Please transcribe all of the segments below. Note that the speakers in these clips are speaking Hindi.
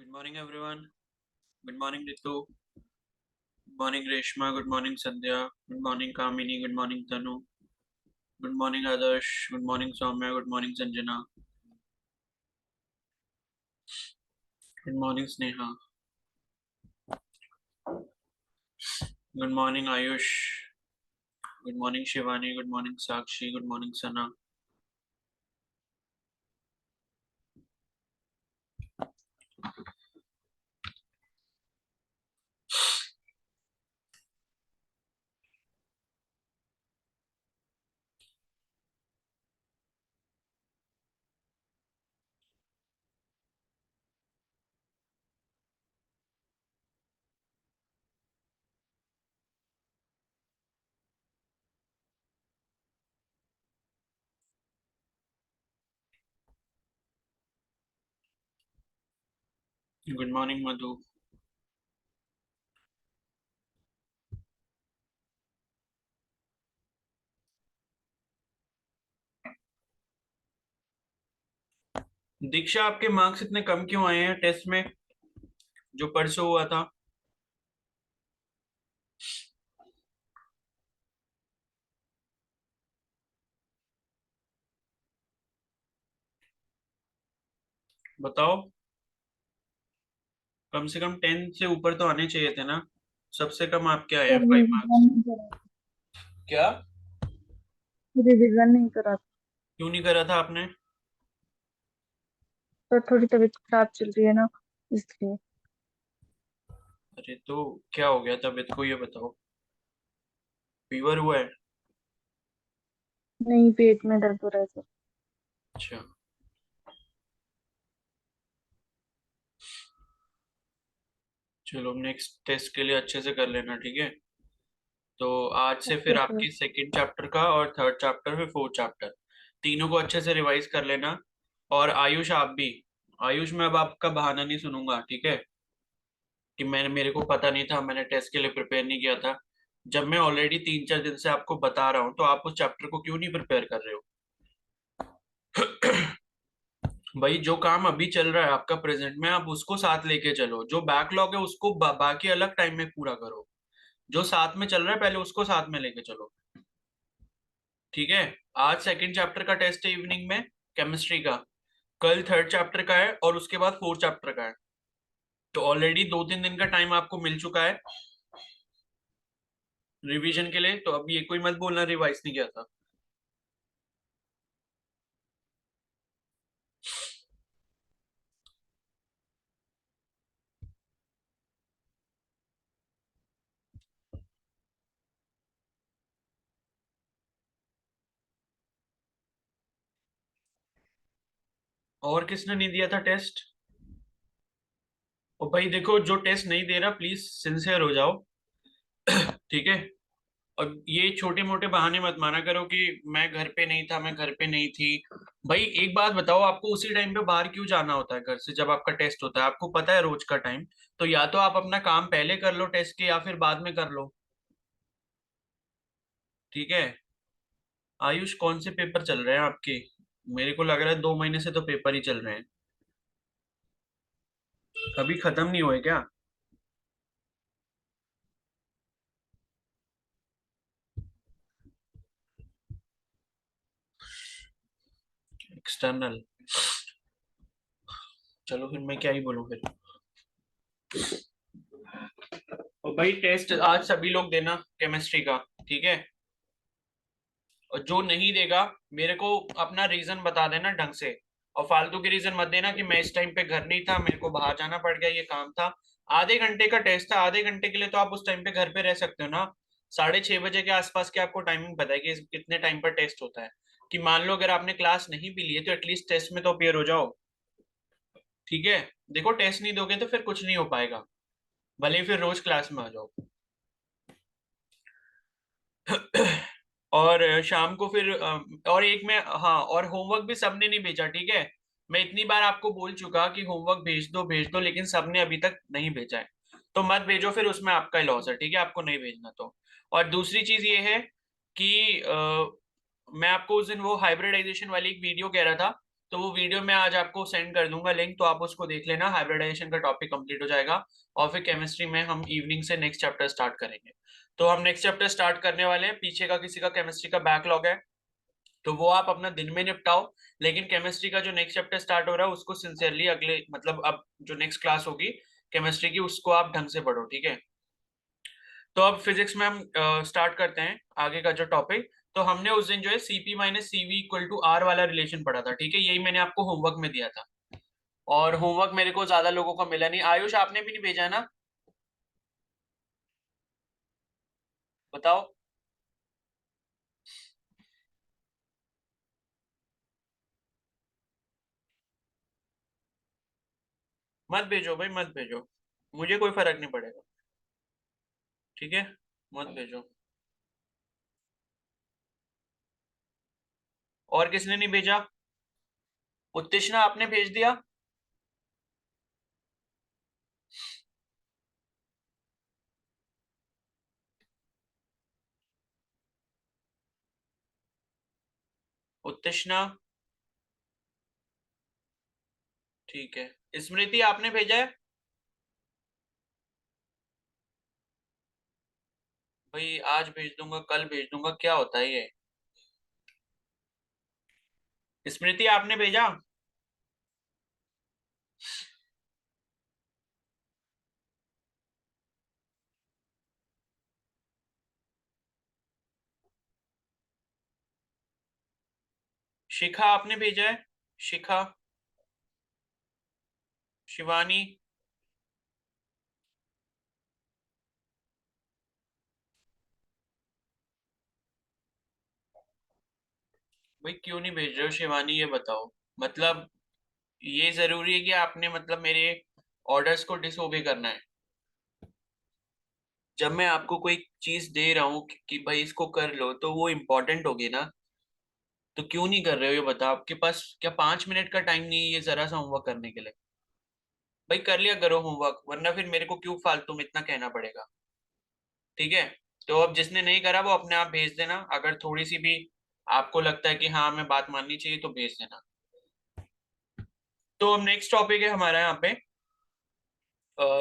Good morning, everyone. Good morning, Ritu. Good morning, Reshma. Good morning, Sandhya. Good morning, Kamini. Good morning, Tanu. Good morning, Adarsh. Good morning, Soumya. Good morning, Sanjana. Good morning, Sneha. Good morning, Ayush. Good morning, Shivani. Good morning, Sakshi. Good morning, Sana. Good morning, Madhu. दीक्षा, आपके मार्क्स इतने कम क्यों आए हैं टेस्ट में जो परसों हुआ था? बताओ। कम से कम 10 से ऊपर तो आने चाहिए थे ना। सबसे कम आपके आए हैं सर 5 मार्क्स। रिवीजन नहीं करा क्या? रिवीजन नहीं करा क्यों नहीं करा था आपने? तो थोड़ी तबीयत खराब चल रही है ना, इसलिए। अरे तो क्या हो गया तबीयत को, ये बताओ। फीवर हुआ है? नहीं, पेट में दर्द हो रहा है सर। अच्छा। चलो, नेक्स्ट टेस्ट के लिए अच्छे से कर लेना, ठीक है? तो आज से फिर ओके सर। आपकी सेकंड चैप्टर का और थर्ड चैप्टर फिर फोर्थ चैप्टर, तीनों को अच्छे से रिवाइज कर लेना। और आयुष, आप भी। आयुष, मैं अब आपका बहाना नहीं सुनूंगा, ठीक है? कि मेरे को पता नहीं था, मैंने टेस्ट के लिए प्रिपेयर नहीं किया था। जब मैं ऑलरेडी 3-4 दिन से आपको बता रहा हूँ तो आप उस चैप्टर को क्यों नहीं प्रिपेयर कर रहे हो? भाई, जो काम अभी चल रहा है आपका प्रेजेंट में, आप उसको साथ लेके चलो। जो बैकलॉग है उसको बाकी अलग टाइम में पूरा करो। जो साथ में चल रहा है पहले उसको साथ में लेके चलो, ठीक है? आज सेकंड चैप्टर का टेस्ट है इवनिंग में, केमिस्ट्री का। कल थर्ड चैप्टर का है और उसके बाद फोर्थ चैप्टर का है। तो ऑलरेडी 2-3 दिन का टाइम आपको मिल चुका है रिवीजन के लिए। तो अब ये कोई मत बोलना रिवाइज नहीं किया था। और किसने नहीं दिया था टेस्ट? और भाई देखो, जो टेस्ट नहीं दे रहा प्लीज सिंसियर हो जाओ, ठीक है? और ये छोटे मोटे बहाने मत माना करो कि मैं घर पे नहीं था, मैं घर पे नहीं थी। भाई एक बात बताओ, आपको उसी टाइम पे बाहर क्यों जाना होता है घर से जब आपका टेस्ट होता है? आपको पता है रोज का टाइम। तो या तो आप अपना काम पहले कर लो टेस्ट के, या फिर बाद में कर लो, ठीक है? आयुष, कौन से पेपर चल रहे हैं आपके? मेरे को लग रहा है 2 महीने से तो पेपर ही चल रहे हैं। कभी खत्म नहीं हुए क्या? एक्सटर्नल। चलो फिर मैं क्या ही बोलूं फिर। और भाई टेस्ट आज सभी लोग देना, केमिस्ट्री का, ठीक है? और जो नहीं देगा, मेरे को अपना रीजन बता देना ढंग से। और फालतू के रीजन मत देना कि मैं इस टाइम पे घर नहीं था, मेरे को बाहर जाना पड़ गया, ये काम था। आधे घंटे का टेस्ट था, आधे घंटे के लिए तो आप उस टाइम पे घर पे रह सकते हो ना। 6:30 बजे के आसपास की आपको टाइमिंग पता है कि कितने टाइम पर टेस्ट होता है? कि मान लो अगर आपने क्लास नहीं भी ली है तो एटलीस्ट टेस्ट में तो अपियर हो जाओ, ठीक है? देखो, टेस्ट नहीं दोगे तो फिर कुछ नहीं हो पाएगा, भले ही फिर रोज क्लास में आ जाओ। और शाम को फिर और एक में, हाँ, और होमवर्क भी सबने नहीं भेजा, ठीक है? मैं इतनी बार आपको बोल चुका कि होमवर्क भेज दो भेज दो, लेकिन सबने अभी तक नहीं भेजा है। तो मत भेजो, फिर उसमें आपका लॉस है, ठीक है? आपको नहीं भेजना तो। और दूसरी चीज ये है कि मैं आपको उस दिन वो हाइब्रिडाइजेशन वाली एक वीडियो कह रहा था, तो वो वीडियो मैं आज आपको सेंड कर दूंगा लिंक, तो आप उसको देख लेना। हाइब्रिडाइजेशन का टॉपिक कंप्लीट हो जाएगा और फिर केमिस्ट्री में हम इवनिंग से नेक्स्ट चैप्टर स्टार्ट करेंगे। तो हम नेक्स्ट चैप्टर स्टार्ट करने वाले हैं। पीछे का किसी का केमिस्ट्री का बैकलॉग है तो वो आप अपना दिन में निपटाओ, लेकिन केमिस्ट्री का जो नेक्स्ट चैप्टर स्टार्ट हो रहा है उसको सिंसियरली अगले मतलब अब जो नेक्स्ट क्लास होगी केमिस्ट्री की उसको आप ढंग से पढ़ो, ठीक है। तो अब फिजिक्स में हम स्टार्ट करते हैं आगे का जो टॉपिक। तो हमने उस दिन जो है CP minus CV equal to R वाला रिलेशन पढ़ा था, ठीक है। यही मैंने आपको होमवर्क में दिया था और होमवर्क मेरे को ज्यादा लोगों को मिला नहीं। आयुष आपने भी नहीं भेजा है ना, बताओ। मत भेजो भाई, मत भेजो, मुझे कोई फर्क नहीं पड़ेगा, ठीक है। मत भेजो। और किसने नहीं भेजा? उत्तिष्णा आपने भेज दिया? उत्तिष्णा, ठीक है। स्मृति आपने भेजा है? भाई आज भेज दूंगा, कल भेज दूंगा, क्या होता है ये। स्मृति आपने भेजा? शिखा आपने भेजा है? शिखा, शिवानी, भाई क्यों नहीं भेज रहे हो शिवानी, ये बताओ। मतलब ये जरूरी है कि आपने मतलब मेरे ऑर्डर्स को डिसओबे करना है? जब मैं आपको कोई चीज दे रहा हूँ कि भाई इसको कर लो तो वो इम्पोर्टेंट होगी ना। तो क्यों नहीं कर रहे हो ये बताओ। आपके पास क्या 5 मिनट का टाइम नहीं है ये जरा सा होमवर्क करने के लिए? भाई कर लिया करो होमवर्क, वरना फिर मेरे को क्यों फालतू में इतना कहना पड़ेगा, ठीक है। तो अब जिसने नहीं करा वो अपने आप भेज देना, अगर थोड़ी सी भी आपको लगता है कि हाँ हमें बात माननी चाहिए तो भेज देना। तो अब नेक्स्ट टॉपिक है हमारा यहाँ पे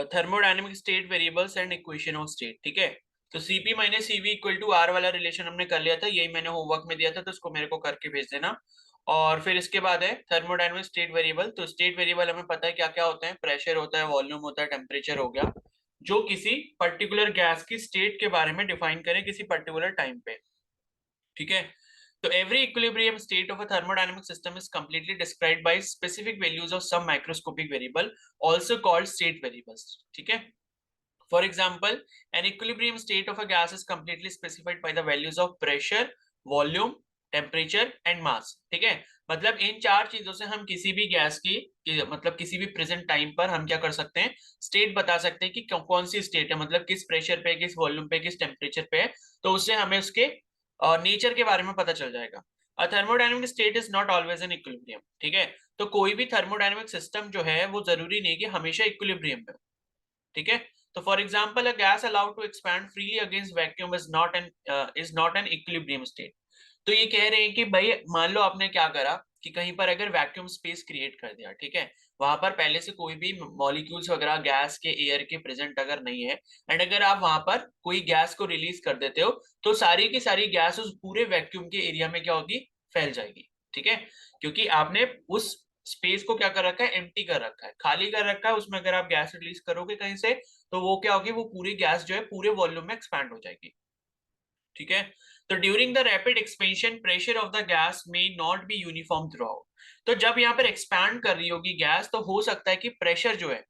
thermodynamic state variables and equation of state, ठीक है। तो CP minus CV equal to R वाला रिलेशन हमने कर लिया था, यही मैंने होमवर्क में दिया था, तो इसको मेरे को करके भेज देना। और फिर इसके बाद है थर्मोडायनेमिक स्टेट वेरिएबल। तो स्टेट वेरिएबल हमें पता है क्या क्या होते हैं, प्रेशर होता है, वॉल्यूम होता है, टेम्परेचर हो गया, जो किसी पर्टिकुलर गैस की स्टेट के बारे में डिफाइन करें किसी पर्टिकुलर टाइम पे, ठीक है। तो every equilibrium state of a thermodynamic system is completely described by specific values of some microscopic variable, also called state variables, ठीक है। For example, an equilibrium state of a gas is completely specified by the values of pressure, volume, temperature and mass, ठीक है। मतलब इन चार चीजों से हम किसी भी गैस की मतलब किसी भी प्रेजेंट टाइम पर हम क्या कर सकते हैं, स्टेट बता सकते हैं कि कौन सी स्टेट है, मतलब किस प्रेशर पे, किस वॉल्यूम पे, किस टेम्परेचर पे है। तो उससे हमें उसके नेचर के बारे में पता चल जाएगा। A thermodynamic state is not always in equilibrium, ठीक है। तो कोई भी थर्मोडायनेमिक सिस्टम जो है वो जरूरी नहीं कि हमेशा इक्विलिब्रियम में, ठीक है। तो for example a gas allowed to expand freely against vacuum is not an equilibrium state. तो ये कह रहे हैं कि भाई मान लो आपने क्या करा कि कहीं पर अगर वैक्यूम स्पेस क्रिएट कर दिया, ठीक है, वहां पर पहले से कोई भी मॉलिक्यूल्स वगैरह गैस के एयर के प्रेजेंट अगर नहीं है, एंड अगर आप वहां पर कोई गैस को रिलीज कर देते हो तो सारी की सारी गैस उस पूरे वैक्यूम के एरिया में क्या होगी, फैल जाएगी, ठीक है। क्योंकि आपने उस स्पेस को क्या कर रखा है, एम्प्टी कर रखा है, खाली कर रखा है। उसमें अगर आप गैस रिलीज करोगे कहीं से तो वो क्या होगी, वो पूरी गैस जो है पूरे वॉल्यूम में एक्सपैंड हो जाएगी, ठीक है। तो during the rapid expansion pressure of the gas may not be uniform through out. तो जब यहाँ पर एक्सपैंड कर रही होगी गैस तो हो सकता है कि प्रेशर जो है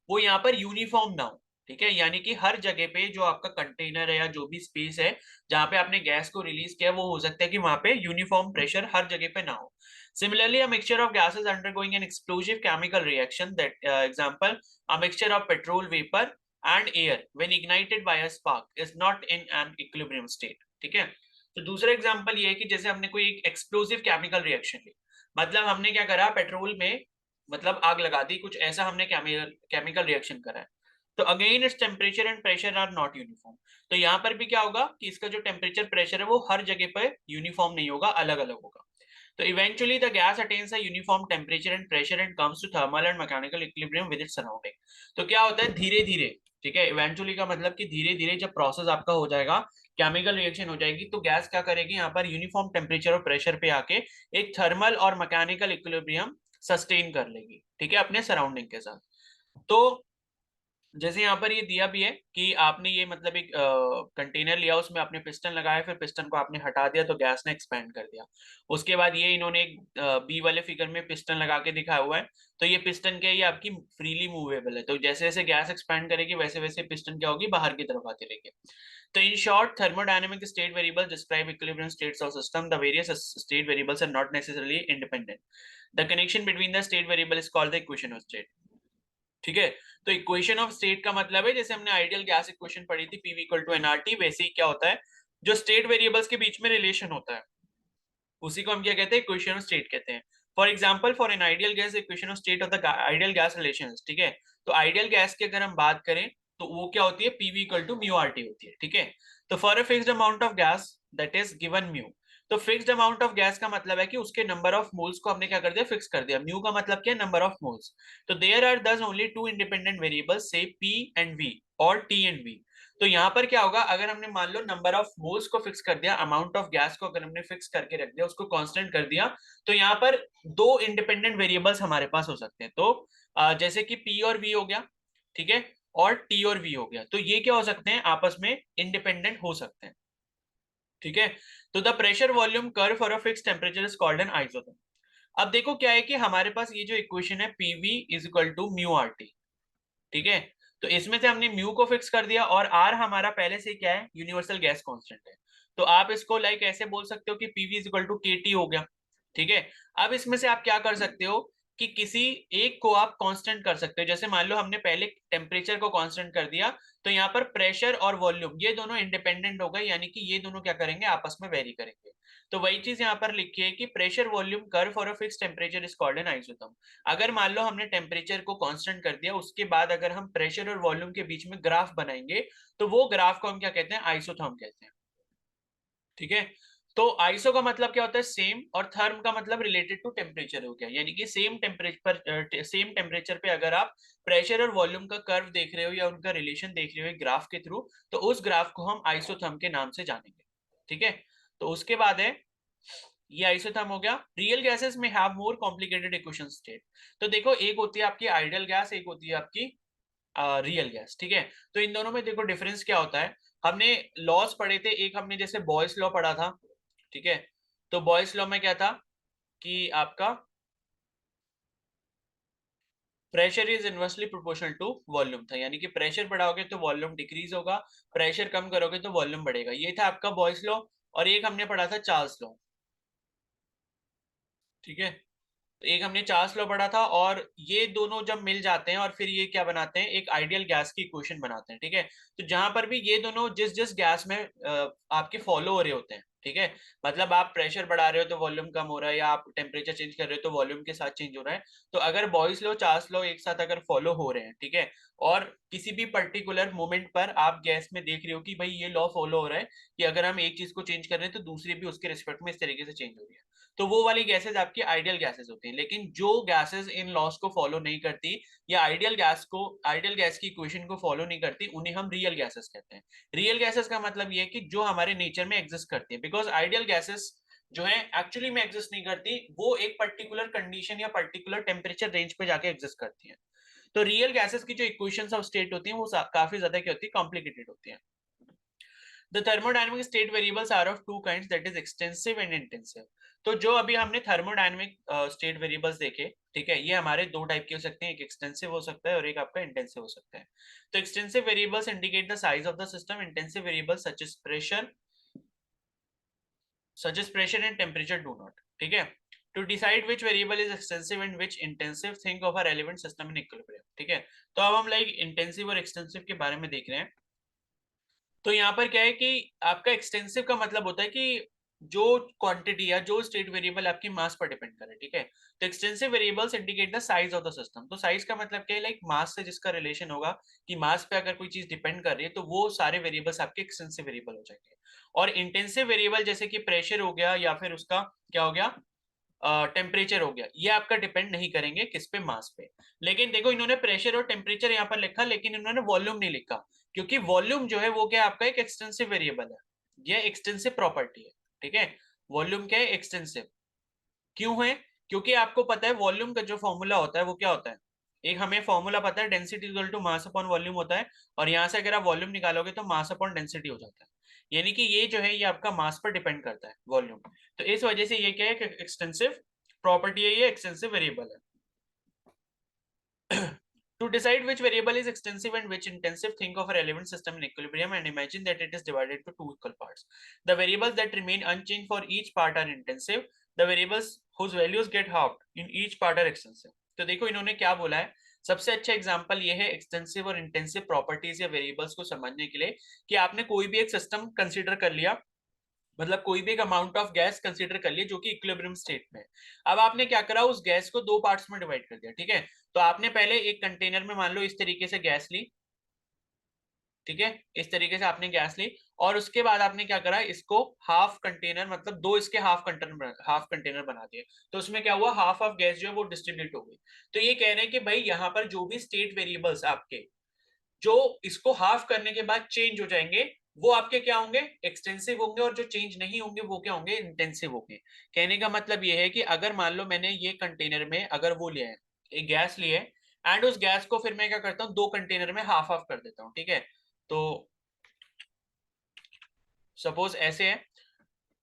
वो यहाँ पर यूनिफॉर्म ना हो, ठीक है। यानी कि हर जगह पे जो आपका कंटेनर है या जो भी स्पेस है जहां पे आपने गैस को रिलीज किया वो हो सकता है कि वहां पे यूनिफॉर्म प्रेशर हर जगह पे ना हो। Similarly a mixture of gases undergoing an explosive chemical reaction, that example a mixture of petrol vapour and air when ignited by a spark is not in an equilibrium state, ठीक है। तो दूसरा एग्जांपल ये है कि जैसे हमने कोई एक एक्सप्लोसिव केमिकल रिएक्शन ली, मतलब हमने क्या करा, पेट्रोल में मतलब आग लगा दी, कुछ ऐसा हमने केमिकल रिएक्शन करा है। तो again its temperature and pressure are not uniform. तो यहाँ पर भी क्या होगा कि इसका जो टेम्परेचर प्रेशर है वो हर जगह पर यूनिफॉर्म नहीं होगा, अलग अलग होगा। तो eventually the gas attains a uniform temperature and pressure and comes to thermal and mechanical equilibrium with its surrounding. तो क्या होता है, धीरे धीरे, ठीक है, इवेंचुअली का मतलब कि धीरे धीरे जब प्रोसेस आपका हो जाएगा, केमिकल रिएक्शन हो जाएगी, तो गैस क्या करेगी, यहाँ पर यूनिफॉर्म टेम्परेचर और प्रेशर पे आके एक थर्मल और मैकेनिकल इक्विलिब्रियम सस्टेन कर लेगी, ठीक है, अपने सराउंडिंग के साथ। तो जैसे यहाँ पर ये दिया भी है कि आपने ये मतलब एक कंटेनर लिया, उसमें आपने पिस्टन लगाया, फिर पिस्टन को आपने हटा दिया तो गैस ने एक्सपैंड कर दिया। उसके बाद ये इन्होंने एक बी वाले फिगर में पिस्टन लगा के दिखाया हुआ है। तो ये पिस्टन क्या है, ये आपकी फ्रीली मूवेबल है, तो जैसे जैसे गैस एक्सपैंड करेगी वैसे वैसे पिस्टन क्या होगी, बाहर की तरफ आती रहेगी। तो in short, thermodynamic state variables describe equilibrium states of system. The various state variables are not necessarily independent. The connection between the state variable is called the equation of state. ठीक है, तो इक्वेशन ऑफ स्टेट का मतलब है, जैसे हमने आइडियल गैस इक्वेशन पढ़ी थी पीवी इक्वल टू एनआरटी, वैसे ही क्या होता है, जो स्टेट वेरिएबल्स के बीच में रिलेशन होता है उसी को हम क्या कहते हैं, इक्वेशन ऑफ स्टेट कहते हैं। For example, for an ideal gas equation of state of the ideal gas relations, ठीक है, तो आइडियल गैस की अगर हम बात करें तो वो क्या होती है, PV equal to mu RT होती है, ठीक है। तो for a fixed amount of gas that is given mu, तो फिक्स्ड अमाउंट ऑफ गैस का मतलब है कि उसके नंबर ऑफ मोल्स को हमने क्या कर दिया, फिक्स कर दिया। म्यू का मतलब क्या है, नंबर ऑफ मोल्स। तो देयर आर दस ओनली टू इंडिपेंडेंट वेरिएबल्स, से पी एंड वी और टी एंड वी। तो यहाँ पर क्या होगा, अगर हमने मान लो नंबर ऑफ मोल्स को फिक्स कर दिया, अमाउंट ऑफ गैस को अगर हमने फिक्स करके रख दिया, उसको कांस्टेंट कर दिया, तो यहाँ पर दो इंडिपेंडेंट वेरिएबल्स हमारे पास हो सकते हैं। तो जैसे कि पी और वी हो गया, ठीक है, और टी और वी हो गया, तो ये क्या हो सकते हैं, आपस में इंडिपेंडेंट हो सकते हैं, ठीक है। तो the pressure volume curve for a fix temperature is called an isotherm. अब देखो क्या है कि हमारे पास ये जो इक्वेशन है PV is equal to mu R T, ठीक है, तो इसमें से हमने म्यू को फिक्स कर दिया और आर हमारा पहले से क्या है, यूनिवर्सल गैस कांस्टेंट है। तो आप इसको लाइक ऐसे बोल सकते हो कि पीवी इज इक्वल टू के टी हो गया, ठीक है। अब इसमें से आप क्या कर सकते हो कि किसी एक को आप कांस्टेंट कर सकते हो, जैसे मान लो हमने पहले टेम्परेचर को कांस्टेंट कर दिया, तो यहाँ पर प्रेशर और वॉल्यूम ये दोनों इंडिपेंडेंट हो गए, यानी कि ये दोनों क्या करेंगे, आपस में वेरी करेंगे। तो वही चीज यहाँ पर लिखी है कि pressure volume curve for a fix temperature is called an isotherm. अगर मान लो हमने टेम्परेचर को कांस्टेंट कर दिया, उसके बाद अगर हम प्रेशर और वॉल्यूम के बीच में ग्राफ बनाएंगे, तो वो ग्राफ को हम क्या कहते हैं, आइसोथर्म कहते हैं, ठीक है। तो आइसो का मतलब क्या होता है, सेम, और थर्म का मतलब रिलेटेड टू टेम्परेचर हो गया, यानी कि सेम टेम्परेचर पे अगर आप प्रेशर और वॉल्यूम का कर्व देख रहे हो या उनका रिलेशन देख रहे हो ग्राफ के थ्रू, तो उस ग्राफ को हम आइसोथर्म के नाम से जानेंगे, ठीक है। तो उसके बाद है, ये आइसोथर्म हो गया। रियल गैसेस में have more complicated equation state. तो देखो, एक होती है आपकी आइडियल गैस, एक होती है आपकी रियल गैस, ठीक है। तो इन दोनों में देखो डिफरेंस क्या होता है। हमने लॉस पढ़े थे, एक हमने जैसे बॉयस लॉ पढ़ा था, ठीक है। तो बॉयस लॉ में क्या था कि आपका pressure is inversely proportional to volume था, यानी कि प्रेशर बढ़ाओगे तो वॉल्यूम डिक्रीज होगा, प्रेशर कम करोगे तो वॉल्यूम बढ़ेगा, ये था आपका बॉयस लॉ। और एक हमने पढ़ा था चार्ल्स लॉ, ठीक है। तो एक हमने चार्ल्स लॉ पढ़ा था, और ये दोनों जब मिल जाते हैं और फिर ये क्या बनाते हैं, एक आइडियल गैस की इक्वेशन बनाते हैं, ठीक है। तो जहां पर भी ये दोनों जिस जिस गैस में आपके फॉलो हो रहे होते हैं, ठीक है, मतलब आप प्रेशर बढ़ा रहे हो तो वॉल्यूम कम हो रहा है, या आप टेम्परेचर चेंज कर रहे हो तो वॉल्यूम के साथ चेंज हो रहा है। तो अगर बॉयस लॉ चार्ल्स लॉ एक साथ अगर फॉलो हो रहे हैं, ठीक है, और किसी भी पर्टिकुलर मोमेंट पर आप गैस में देख रहे हो कि भाई ये लॉ फॉलो हो रहा है कि अगर हम एक चीज को चेंज कर रहे हैं तो दूसरी भी उसके रिस्पेक्ट में इस तरीके से चेंज हो रही है, तो वो वाली गैसेस आपकी आइडियल गैसेस होती हैं। लेकिन जो गैसेस इन लॉस को फॉलो नहीं करती, या आइडियल गैस की इक्वेशन को फॉलो नहीं करती, उन्हें हम रियल गैसेस कहते हैं। रियल गैसेस का मतलब ये है कि जो हमारे नेचर में एग्जिस्ट करती है, बिकॉज आइडियल गैसेस जो है एक्चुअली में एग्जिस्ट नहीं करती, वो एक पर्टिकुलर कंडीशन या पर्टिकुलर टेम्परेचर रेंज पे जाके एग्जिस्ट करती है। तो रियल गैसेस की जो इक्वेशंस ऑफ स्टेट होती हैं वो काफी ज्यादा क्या होती है, कॉम्प्लिकेटेड होती है। The thermodynamic state variables are of two kinds, that is extensive and intensive. तो जो अभी हमने थर्मोडायनेमिक स्टेट वेरिएबल्स देखे, ठीक है, ये हमारे दो टाइप के हो सकते हैं, एक एक्सटेंसिव हो सकता है और एक आपका इंटेंसिव हो सकता है। तो extensive variables indicate the size of the system, intensive variables such as pressure and temperature do not, ठीक है। To decide which variable is extensive and which intensive, think of a relevant system in equilibrium, ठीक है। तो अब हम लाइक इंटेंसिव और एक्सटेंसिव के बारे में देख रहे हैं। तो यहाँ पर क्या है कि आपका एक्सटेंसिव का मतलब होता है कि जो क्वांटिटी या जो स्टेट वेरिएबल आपकी मास पर डिपेंड करे, ठीक है। तो extensive variables indicate the size of the system. तो साइज का मतलब क्या है, लाइक मास से जिसका रिलेशन होगा कि मास पे अगर कोई चीज डिपेंड कर रही है तो वो सारे वेरिएबल्स आपके एक्सटेंसिव वेरिएबल हो जाएंगे। और इंटेंसिव वेरिएबल जैसे कि प्रेशर हो गया या फिर उसका क्या हो गया, टेम्परेचर हो गया, ये आपका डिपेंड नहीं करेंगे किस पे, मास पे। लेकिन देखो इन्होंने प्रेशर और टेम्परेचर यहाँ पर लिखा, लेकिन इन्होंने वॉल्यूम नहीं लिखा, क्योंकि वॉल्यूम जो है वो क्या आपका एक एक्सटेंसिव वेरिएबल है, ये एक्सटेंसिव प्रॉपर्टी है, ठीक है। वॉल्यूम क्या है, एक्सटेंसिव। क्यों है, क्योंकि आपको पता है वॉल्यूम का जो फॉर्मूला होता है वो क्या होता है, एक हमें फॉर्मूला पता है, density equal to mass upon volume होता है, और यहाँ से अगर आप वॉल्यूम निकालोगे तो मास अपॉन डेंसिटी हो जाता है, यानी कि ये जो है ये आपका मास पर डिपेंड करता है वॉल्यूम। तो इस वजह से ये क्या है, एक्सटेंसिव प्रॉपर्टी है, ये एक्सटेंसिव वेरिएबल है। To decide which variable is extensive and which intensive, think of a relevant system in equilibrium and imagine that it is divided into two equal parts. The variables that remain unchanged for each part are intensive. The variables whose values get halved in each part are extensive. तो देखो इन्होंने क्या बोला है, सबसे अच्छा एग्जांपल ये है एक्सटेंसिव और इंटेंसिव प्रॉपर्टीज या वेरिएबल्स को समझने के लिए, कि आपने कोई भी एक सिस्टम कंसीडर कर लिया, मतलब कोई भी एक अमाउंट ऑफ गैस कंसीडर कर लिए जो कि इक्विलिब्रियम स्टेट में है। अब आपने क्या करा, उस गैस को दो पार्ट्स में डिवाइड कर दिया, ठीक है। तो आपने पहले एक कंटेनर में मान लो इस तरीके से गैस ली, ठीक है, इस तरीके से आपने गैस ली, और उसके बाद आपने क्या करा, इसको हाफ कंटेनर, मतलब दो इसके हाफ कंटेनर बना दिए। तो उसमें क्या हुआ, हाफ ऑफ गैस जो है वो डिस्ट्रीब्यूट हो गई। तो ये कह रहे हैं कि भाई यहाँ पर जो भी स्टेट वेरिएबल्स आपके जो इसको हाफ करने के बाद चेंज हो जाएंगे, वो आपके क्या होंगे, एक्सटेंसिव होंगे, और जो चेंज नहीं होंगे वो क्या होंगे, इंटेंसिव होंगे। कहने का मतलब ये है कि अगर मान लो मैंने ये कंटेनर में अगर वो लिया है, एक गैस लिए एंड उस गैस को फिर मैं क्या करता हूँ, दो कंटेनर में हाफ हाफ कर देता हूँ, ठीक है। तो सपोज ऐसे है,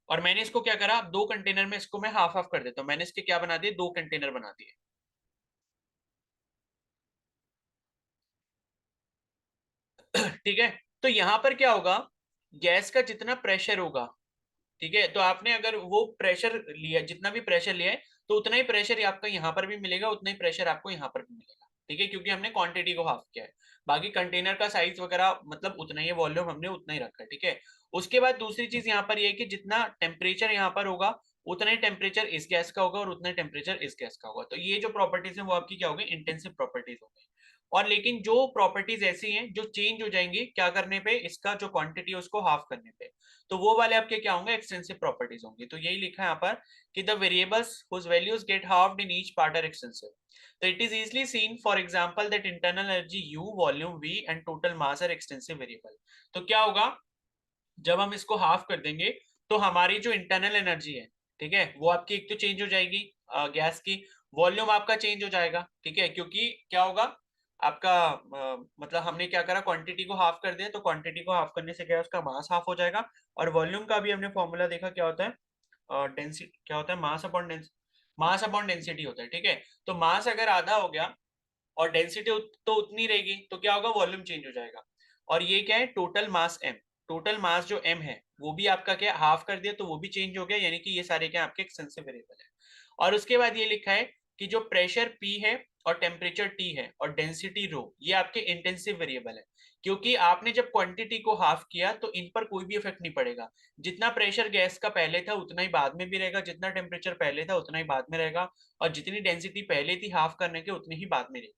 और मैंने इसको क्या करा, दो कंटेनर में इसको मैं हाफ हाफ कर देता हूँ, मैंने इसके क्या बना दिए, दो कंटेनर बना दिए। ठीक है, तो यहां पर क्या होगा, गैस का जितना प्रेशर होगा, ठीक है, तो आपने अगर वो प्रेशर लिया, जितना भी प्रेशर लिया है, तो उतना ही प्रेशर आपका यहाँ पर भी मिलेगा, उतना ही प्रेशर आपको यहाँ पर भी मिलेगा, ठीक है, क्योंकि हमने क्वांटिटी को हाफ किया है। बाकी कंटेनर का साइज वगैरह मतलब उतना ही, वॉल्यूम हमने उतना ही रखा है, ठीक है। उसके बाद दूसरी चीज यहाँ पर ये है कि जितना टेम्परेचर यहाँ पर होगा, उतना ही टेम्परेचर इस गैस का होगा, और उतना ही टेम्परेचर इस गैस का होगा। तो ये जो प्रॉपर्टीज है वो आपकी क्या होगी, इंटेंसिव प्रॉपर्टीज होगी। और लेकिन जो प्रॉपर्टीज ऐसी हैं जो चेंज हो जाएंगी क्या करने पे, इसका जो क्वांटिटी है उसको हाफ करने पे, तो वो वाले आपके क्या होंगे, एक्सटेंसिव प्रॉपर्टीज होंगी। तो यही लिखा है यहाँ पर कि the variables whose values get halved in each part are extensive. So it is easily seen, for example, that internal energy U, volume V and total mass are extensive variable. तो क्या होगा, जब हम इसको हाफ कर देंगे तो हमारी जो इंटरनल एनर्जी है, ठीक है, वो आपकी एक तो चेंज हो जाएगी गैस की, वॉल्यूम आपका चेंज हो जाएगा, ठीक है, क्योंकि क्या होगा आपका मतलब हमने क्या करा, क्वांटिटी को हाफ कर दिया, तो क्वांटिटी को हाफ करने से क्या है, उसका मास हाफ हो जाएगा। और वॉल्यूम का भी हमने फॉर्मूला देखा क्या होता है, डेंसिटी क्या होता है, मास अपॉन डेंसिटी होता है, ठीक है। तो मास अगर आधा हो गया और डेंसिटी तो उतनी रहेगी, तो क्या होगा, वॉल्यूम चेंज हो जाएगा। और ये क्या है, total mass M, total mass जो एम है वो भी आपका क्या हाफ कर दिया, तो वो भी चेंज हो गया, यानी कि ये सारे क्या आपके एक्सटेंसिव वेरिएबल है। और उसके बाद ये लिखा है कि जो प्रेशर पी है और टेम्परेचर टी है और डेंसिटी रो, ये आपके इंटेंसिव वेरिएबल है, क्योंकि आपने जब क्वांटिटी को हाफ किया तो इन पर कोई भी इफेक्ट नहीं पड़ेगा। जितना प्रेशर गैस का पहले था उतना ही बाद में भी रहेगा, जितना टेम्परेचर पहले था उतना ही बाद में रहेगा, और जितनी डेंसिटी पहले थी हाफ करने के उतनी ही बाद में रहेगी,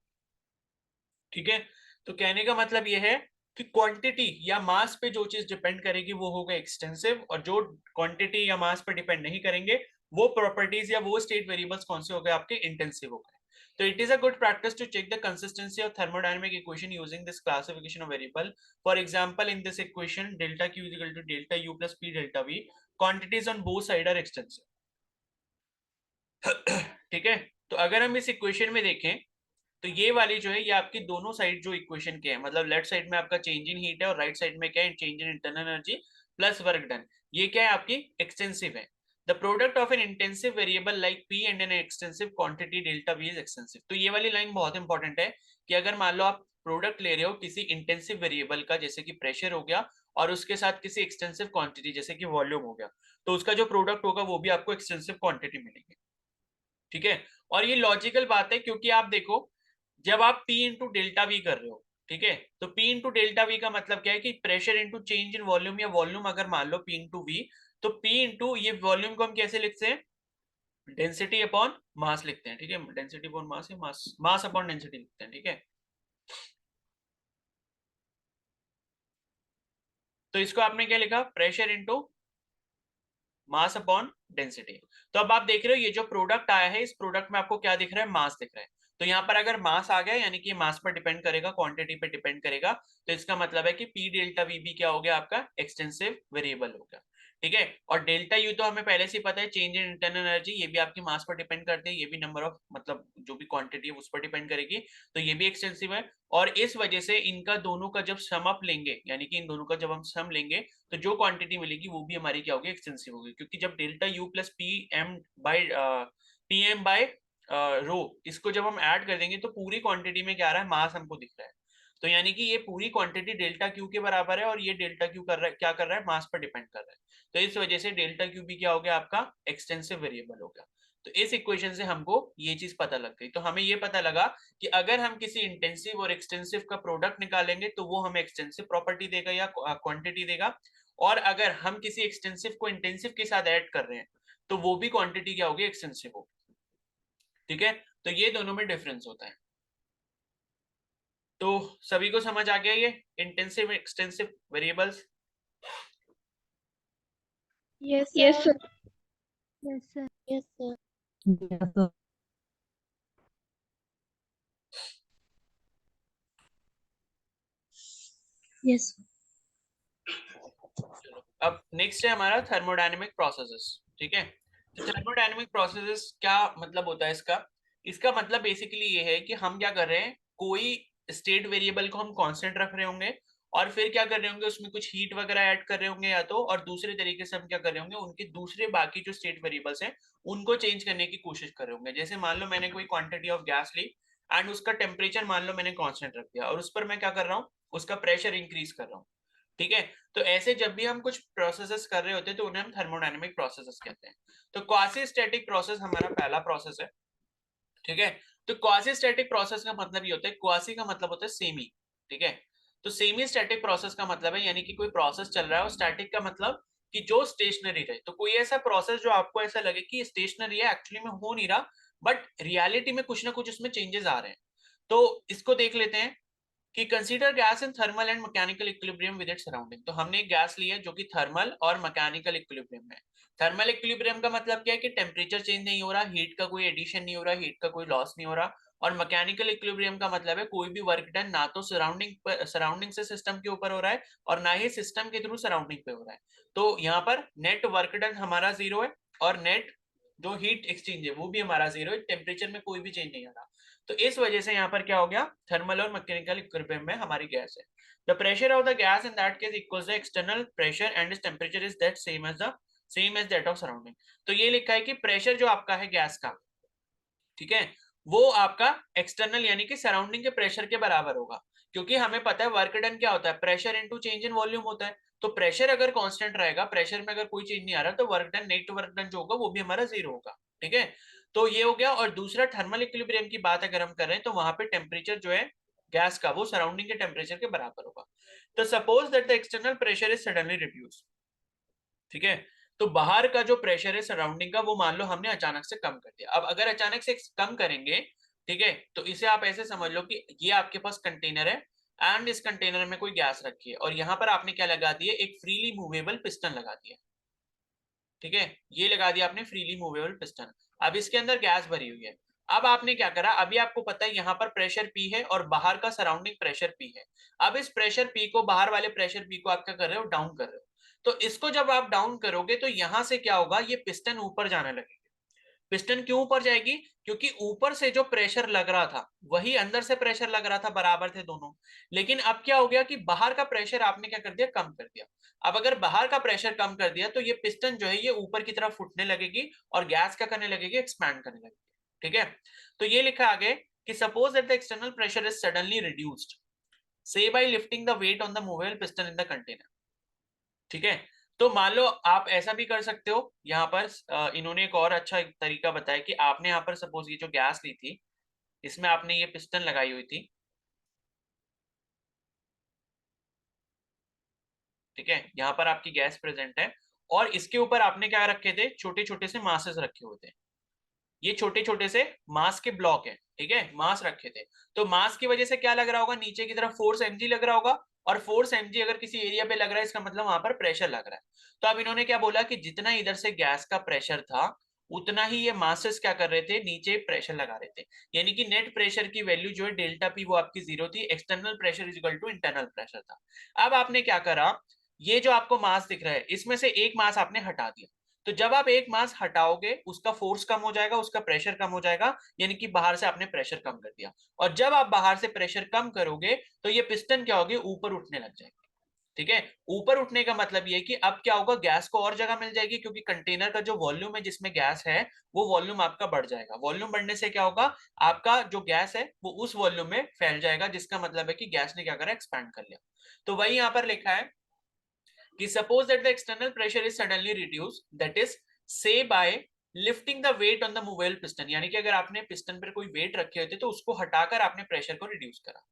ठीक है। तो कहने का मतलब यह है कि क्वांटिटी या मास पे जो चीज डिपेंड करेगी वो होगा एक्सटेंसिव, और जो क्वांटिटी या मास पे डिपेंड नहीं करेंगे वो प्रॉपर्टीज या वो स्टेट वेरिएबल्स कौन से हो गए, आपके इंटेंसिव हो गए। तो it is a good practice to check the consistency of thermodynamic equation using this classification of variable. For example in this equation delta Q is equal to delta U plus P delta V, quantities on both side are extensive. ठीक है, तो अगर हम इस इक्वेशन में देखें तो ये वाली जो है ये आपकी दोनों साइड जो इक्वेशन के हैं, मतलब लेफ्ट साइड में आपका चेंज इन हीट है और राइट साइड में क्या है, change in internal energy plus work done, ये क्या है आपकी एक्सटेंसिव है। The product of N intensive variable like P and an extensive quantity delta we is extensive. तो ये वाली लाइन बहुत इंपॉर्टेंट है कि अगर मान लो आप प्रोडक्ट ले रहे हो किसी इंटेंसिव वेरिएबल का, जैसे कि प्रेशर हो गया, और उसके साथ किसी एक्सटेंसिव क्वांटिटी जैसे कि वॉल्यूम हो गया, तो उसका जो प्रोडक्ट होगा वो भी आपको एक्सटेंसिव क्वांटिटी मिलेगी, ठीक है। और ये लॉजिकल बात है, क्योंकि आप देखो जब आप P इंटू डेल्टा वी कर रहे हो, ठीक है, तो P इंटू डेल्टा वी का मतलब क्या है कि pressure into change in volume, या वॉल्यूम अगर मान लो P इंटू वी, तो P इंटू ये वॉल्यूम को हम कैसे लिखते हैं, डेंसिटी अपॉन मास लिखते हैं, ठीक है, डेंसिटी अपॉन मास है, मास मास अपॉन डेंसिटी लिखते हैं, ठीक है। तो इसको आपने क्या लिखा, pressure into mass upon density. तो अब आप देख रहे हो ये जो प्रोडक्ट आया है, इस प्रोडक्ट में आपको क्या दिख रहा है, मास दिख रहा है। तो यहाँ पर अगर मास आ गया यानी कि मास पर डिपेंड करेगा, क्वांटिटी पे डिपेंड करेगा, तो इसका मतलब है कि पी डेल्टा वी भी क्या हो गया आपका, एक्सटेंसिव वेरिएबल हो गया। ठीक है, और डेल्टा यू तो हमें पहले से ही पता है, चेंज इन इंटरनल एनर्जी, ये भी आपकी मास पर डिपेंड करते हैं, ये भी नंबर ऑफ मतलब जो भी क्वांटिटी है उस पर डिपेंड करेगी, तो ये भी एक्सटेंसिव है। और इस वजह से इनका दोनों का जब सम अप लेंगे, यानी कि इन दोनों का जब हम सम लेंगे, तो जो क्वांटिटी मिलेगी वो भी हमारी क्या होगी, एक्सटेंसिव होगी। क्योंकि जब delta U plus P M by rho, इसको जब हम ऐड कर देंगे तो पूरी क्वांटिटी में क्या आ रहा है, मास हमको दिख रहा है। तो यानी कि ये पूरी क्वांटिटी डेल्टा क्यू के बराबर है, और ये डेल्टा क्यू कर रहा है, क्या कर रहा है, मास पर डिपेंड कर रहा है। तो इस वजह से डेल्टा क्यू भी क्या हो गया आपका, एक्सटेंसिव वेरिएबल हो गया। तो इस इक्वेशन से हमको ये चीज पता लग गई। तो हमें ये पता लगा कि अगर हम किसी इंटेंसिव और एक्सटेंसिव का प्रोडक्ट निकालेंगे तो वो हमें एक्सटेंसिव प्रॉपर्टी देगा या क्वांटिटी देगा, और अगर हम किसी एक्सटेंसिव को इंटेंसिव के साथ ऐड कर रहे हैं तो वो भी क्वांटिटी क्या होगी, एक्सटेंसिव होगी। ठीक है, तो ये दोनों में डिफरेंस होता है। तो सभी को समझ आ गया ये intensive extensive variables? Yes Yes, sir. sir. Yes, sir. Yes sir. Yes, sir. Yes. अब नेक्स्ट है हमारा थर्मोडायनेमिक प्रोसेसेस। ठीक है, तो थर्मोडायनेमिक प्रोसेसेस क्या मतलब होता है इसका? इसका मतलब बेसिकली ये है कि हम क्या कर रहे हैं, कोई स्टेट वेरिएबल को हम कांस्टेंट रख रहे होंगे, और फिर क्या कर रहे होंगे, उसमें कुछ हीट वगैरह ऐड कर रहे होंगे या तो, और दूसरे तरीके से हम क्या कर रहे होंगे, उनके दूसरे बाकी जो स्टेट वेरिएबल्स हैं उनको चेंज करने की कोशिश कर रहे होंगे। जैसे मान लो मैंने कोई क्वांटिटी ऑफ गैस ली एंड उसका टेम्परेचर मान लो मैंने कांस्टेंट रख दिया, और उस पर मैं क्या कर रहा हूँ, उसका प्रेशर इंक्रीज कर रहा हूँ। ठीक है, तो ऐसे जब भी हम कुछ प्रोसेसेस कर रहे होते हैं तो उन्हें हम थर्मोडायनेमिक प्रोसेसेस कहते हैं। तो क्वासी स्टैटिक प्रोसेस हमारा पहला प्रोसेस है। ठीक है, तो क्वासी स्टैटिक प्रोसेस का मतलब ये होता है, क्वासी का मतलब होता है सेमी। ठीक है, तो सेमी स्टैटिक प्रोसेस का मतलब है यानी कि कोई प्रोसेस चल रहा है, और स्टैटिक का मतलब कि जो स्टेशनरी रहे। तो कोई ऐसा प्रोसेस जो आपको ऐसा लगे कि स्टेशनरी है, एक्चुअली में हो नहीं रहा, बट रियलिटी में कुछ ना कुछ उसमें चेंजेस आ रहे हैं। तो इसको देख लेते हैं कि consider gas in thermal and mechanical equilibrium with its surrounding. तो हमने एक गैस ली है जो कि थर्मल और मैकेनिकल इक्विलिब्रियम में। थर्मल इक्विलिब्रियम का मतलब क्या है कि टेम्परेचर चेंज नहीं हो रहा, हीट का कोई एडिशन नहीं हो रहा, हीट का कोई लॉस नहीं हो रहा। और मैकेनिकल इक्विलिब्रियम का मतलब है कोई भी वर्क डन ना तो सराउंडिंग से सिस्टम के ऊपर हो रहा है, और ना ही सिस्टम के थ्रू सराउंडिंग पे हो रहा है। तो यहाँ पर नेट वर्क डन हमारा 0 है, और नेट जो हीट एक्सचेंज है वो भी हमारा 0 है, टेम्परेचर में कोई भी चेंज नहीं आ रहा। तो इस वजह से यहाँ पर क्या हो गया, थर्मल और मैकेनिकल इक्विलिब्रियम में हमारी गैस है। The pressure of the gas in that case equals the external pressure and its temperature is that same as that of surrounding. तो ये लिखा है कि प्रेशर जो आपका है गैस का, ठीक है, वो आपका एक्सटर्नल यानी कि सराउंडिंग के प्रेशर के बराबर होगा। क्योंकि हमें पता है वर्क डन क्या होता है, pressure into change in volume होता है। तो प्रेशर अगर कांस्टेंट रहेगा, प्रेशर में अगर कोई चेंज नहीं आ रहा, तो work done, net work done जो होगा वो भी हमारा 0 होगा। ठीक है, तो ये हो गया। और दूसरा थर्मल इक्विलिब्रियम की बात अगर हम कर रहे हैं तो वहां पे टेम्परेचर जो है गैस का वो सराउंडिंग के टेम्परेचर के बराबर होगा। तो suppose that the external pressure is suddenly reduce. ठीक है, तो बाहर का जो प्रेशर है सराउंडिंग का, वो मान लो हमने अचानक से कम कर दिया। अब अगर अचानक से कम करेंगे, ठीक है, तो इसे आप ऐसे समझ लो कि ये आपके पास कंटेनर है, एंड इस कंटेनर में कोई गैस रखी है, और यहाँ पर आपने क्या लगा दिया, एक फ्रीली मूवेबल पिस्टन लगा दिया। ठीक है, ये लगा दिया आपने फ्रीली मूवेबल पिस्टन। अब इसके अंदर गैस भरी हुई है। अब आपने क्या करा, अभी आपको पता है यहाँ पर प्रेशर पी है और बाहर का सराउंडिंग प्रेशर पी है। अब इस प्रेशर पी को, बाहर वाले प्रेशर पी को आप क्या कर रहे हो, डाउन कर रहे हो। तो इसको जब आप डाउन करोगे तो यहां से क्या होगा, ये पिस्टन ऊपर जाने लगेगी। पिस्टन क्यों ऊपर जाएगी, क्योंकि ऊपर से जो प्रेशर लग रहा था वही अंदर से प्रेशर लग रहा था, बराबर थे दोनों। लेकिन अब क्या हो गया कि बाहर का प्रेशर आपने क्या कर दिया, कम कर दिया। अब अगर बाहर का प्रेशर कम कर दिया तो ये पिस्टन जो है ये ऊपर की तरफ फुटने लगेगी, और गैस क्या करने लगेगी, एक्सपैंड करने लगेगी। ठीक है, तो ये लिखा आगे कि suppose that the external pressure is suddenly reduced, say by lifting the weight on the movable piston in the container। ठीक है, तो मान लो आप ऐसा भी कर सकते हो। यहाँ पर इन्होंने एक और अच्छा तरीका बताया कि आपने यहाँ पर सपोज ये जो गैस ली थी, इसमें आपने ये पिस्टन लगाई हुई थी। ठीक है, यहाँ पर आपकी गैस प्रेजेंट है, और इसके ऊपर आपने क्या रखे थे, छोटे छोटे से मासेस रखे हुए थे। ये छोटे छोटे से मास के ब्लॉक है। ठीक है, मास रखे थे। तो मास की वजह से क्या लग रहा होगा, नीचे की तरफ फोर्स mg लग रहा होगा, और फोर्स mg अगर किसी एरिया पे लग रहा है इसका मतलब वहां पर प्रेशर लग रहा है। तो अब इन्होंने क्या बोला कि जितना इधर से गैस का प्रेशर था उतना ही ये मासेस क्या कर रहे थे, नीचे प्रेशर लगा रहे थे। यानी कि नेट प्रेशर की वैल्यू जो है डेल्टा पी वो आपकी 0 थी, external pressure is equal to internal pressure था। अब आपने क्या करा, ये जो आपको मास दिख रहा है इसमें से एक मास आपने हटा दिया। तो जब आप एक मास हटाओगे उसका फोर्स कम हो जाएगा, उसका प्रेशर कम हो जाएगा, यानी कि बाहर से आपने प्रेशर कम कर दिया। और जब आप बाहर से प्रेशर कम करोगे तो ये पिस्टन क्या होगी, ऊपर उठने लग जाएगी। ठीक है, ऊपर उठने का मतलब ये कि अब क्या होगा, गैस को और जगह मिल जाएगी, क्योंकि कंटेनर का जो वॉल्यूम है जिसमें गैस है वो वॉल्यूम आपका बढ़ जाएगा। वॉल्यूम बढ़ने से क्या होगा, आपका जो गैस है वो उस वॉल्यूम में फैल जाएगा, जिसका मतलब है कि गैस ने क्या करा, एक्सपैंड कर लिया। तो वही यहां पर लिखा है कि suppose that the external pressure is suddenly reduce, that is say by lifting the weight on the movable piston. यानी कि अगर आपने पिस्टन पर कोई वेट रखे होते तो उसको हटाकर आपने प्रेशर को रिड्यूस करा।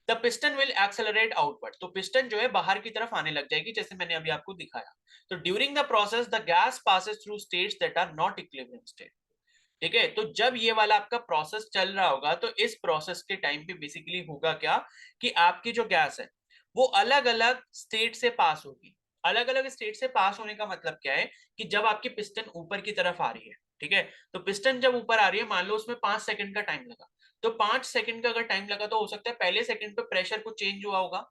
The piston will accelerate outward, तो पिस्टन जो है बाहर की तरफ आने लग जाएगी, जैसे मैंने अभी आपको दिखाया। तो during the process the gas passes through states that are not equilibrium state. ठीक है, तो जब ये वाला आपका प्रोसेस चल रहा होगा तो इस प्रोसेस के टाइम पे बेसिकली होगा क्या, कि आपकी जो गैस है वो अलग अलग स्टेट से पास होगी। अलग अलग स्टेट से पास होने का मतलब क्या है, कि जब आपकी पिस्टन ऊपर की तरफ आ रही है, ठीक है, तो पिस्टन जब ऊपर आ रही है, मान लो उसमें 5 सेकंड का टाइम लगा, तो 5 सेकंड का अगर टाइम लगा तो हो सकता है पहले सेकंड पे प्रेशर कुछ चेंज हुआ होगा,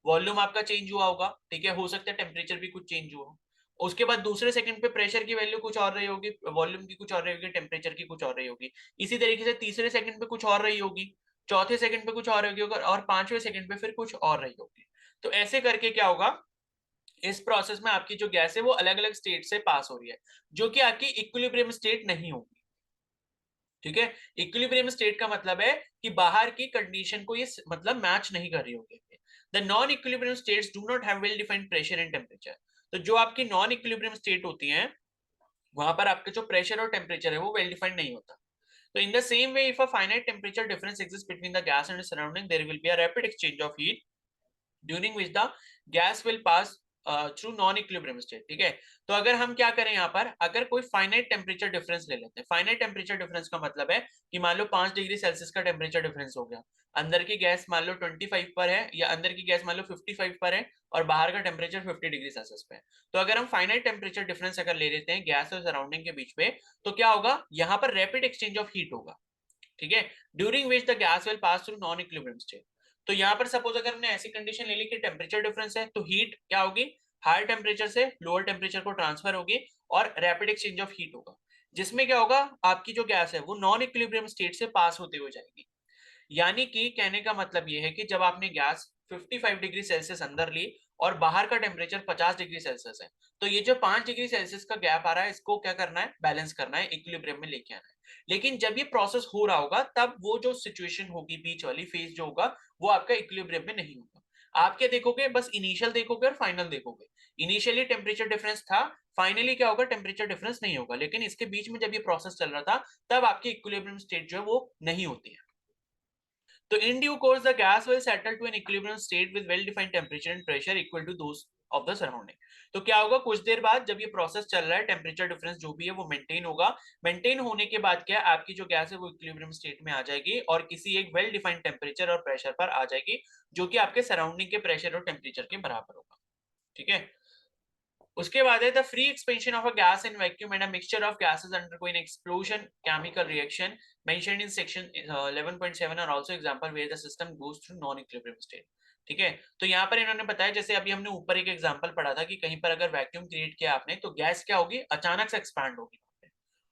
वॉल्यूम आपका चेंज हुआ होगा, ठीक है, हो सकता है टेम्परेचर भी कुछ चेंज हुआ हो। उसके बाद दूसरे सेकंड पे प्रेशर की वैल्यू कुछ और रही होगी, वॉल्यूम की कुछ और रही होगी, टेम्परेचर की कुछ और रही होगी। इसी तरीके से तीसरे सेकंड पे कुछ और रही होगी, चौथे सेकंड पे कुछ और रही होगी, और पांचवें सेकंड पे फिर कुछ और रही होगी। तो ऐसे करके क्या होगा, इस प्रोसेस में आपकी जो गैस है वो अलग अलग स्टेट से पास हो रही है, जो कि आपकी इक्विलिब्रियम स्टेट नहीं होगी। ठीक है, इक्विलिब्रियम स्टेट का मतलब है कि बाहर की कंडीशन को ये मतलब मैच नहीं कर रही होगी। The non equilibrium states do not have well defined pressure and temperature. तो जो आपकी नॉन इक्विलिब्रियम स्टेट होती हैं वहां पर आपके जो प्रेशर और टेम्परेचर है वो वेल डिफाइंड नहीं होता। तो in the same way, if a finite temperature difference exists between the gas and the surrounding, there will be a rapid exchange of heat during which the gas will pass through non equilibrium state. ठीक है, तो अगर हम क्या करें यहाँ पर, अगर कोई फाइनाइट टेम्परेचर डिफरेंस ले लेते हैं। फाइनाइट टेम्परेचर डिफरेंस का मतलब है कि मान लो 5 डिग्री सेल्सियस का टेम्परेचर डिफरेंस हो गया, अंदर की गैस मान लो 25 पर है, या अंदर की गैस मान लो 55 पर है, और बाहर का टेम्परेचर 50 डिग्री सेल्सियस पे है। तो अगर हम फाइनाइट टेम्परेचर डिफरेंस अगर ले लेते हैं गैस और सराउंडिंग के बीच में, तो क्या होगा, यहाँ पर रैपिड एक्सचेंज ऑफ हीट होगा। ठीक है, during which the gas will pass through non equilibrium state. तो यहाँ पर सपोज अगर हमने ऐसी कंडीशन ले ली कि टेम्परेचर डिफरेंस है, तो हीट क्या होगी, हायर टेम्परेचर से लोअर टेम्परेचर को ट्रांसफर होगी और रैपिड एक्सचेंज ऑफ हीट होगा, जिसमें क्या होगा, आपकी जो गैस है वो नॉन इक्विलिब्रियम स्टेट से पास होते हुए जाएगी। यानी कि कहने का मतलब ये है कि जब आपने गैस 55 डिग्री सेल्सियस अंदर ली और बाहर का टेम्परेचर 50 डिग्री सेल्सियस है, तो ये जो 5 डिग्री सेल्सियस का गैप आ रहा है इसको क्या करना है, बैलेंस करना है, इक्विलिब्रियम में लेके आना है। लेकिन जब ये प्रोसेस हो रहा होगा तब वो जो सिचुएशन होगी, बीच वाली फेज जो होगा, वो आपका इक्विलिब्रियम में नहीं होगा। आप क्या देखोगे, बस इनिशियल देखोगे और फाइनल देखोगे। इनिशियली टेम्परेचर डिफरेंस था, फाइनली क्या होगा, टेम्परेचर डिफरेंस नहीं होगा, लेकिन इसके बीच में जब ये प्रोसेस चल रहा था तब आपकी इक्विलिब्रियम स्टेट जो है वो नहीं होती है। तो in due course, the gas will settle to an equilibrium state with well-defined temperature and pressure equal to those of the surrounding. तो क्या होगा, कुछ देर बाद जब ये प्रोसेस चल रहा है, टेम्परेचर डिफरेंस जो भी है वो मेंटेन होगा। मेंटेन होने के बाद क्या, आपकी जो गैस है वो इक्विलिब्रियम स्टेट में आ जाएगी और किसी एक वेल डिफाइंड टेम्परेचर और प्रेशर पर आ जाएगी, जो कि आपके सराउंडिंग के प्रेशर और टेम्परेचर के बराबर होगा। ठीक है, उसके बाद है the free expansion of a gas in vacuum and a mixture of gases undergoing explosion chemical reaction mentioned in section 11.7 और also example where the system goes through non equilibrium state. ठीक है, तो यहाँ पर इन्होंने बताया, जैसे अभी हमने ऊपर एक एग्जांपल पढ़ा था कि कहीं पर अगर वैक्यूम क्रिएट किया आपने तो गैस क्या होगी, अचानक से एक्सपैंड होगी।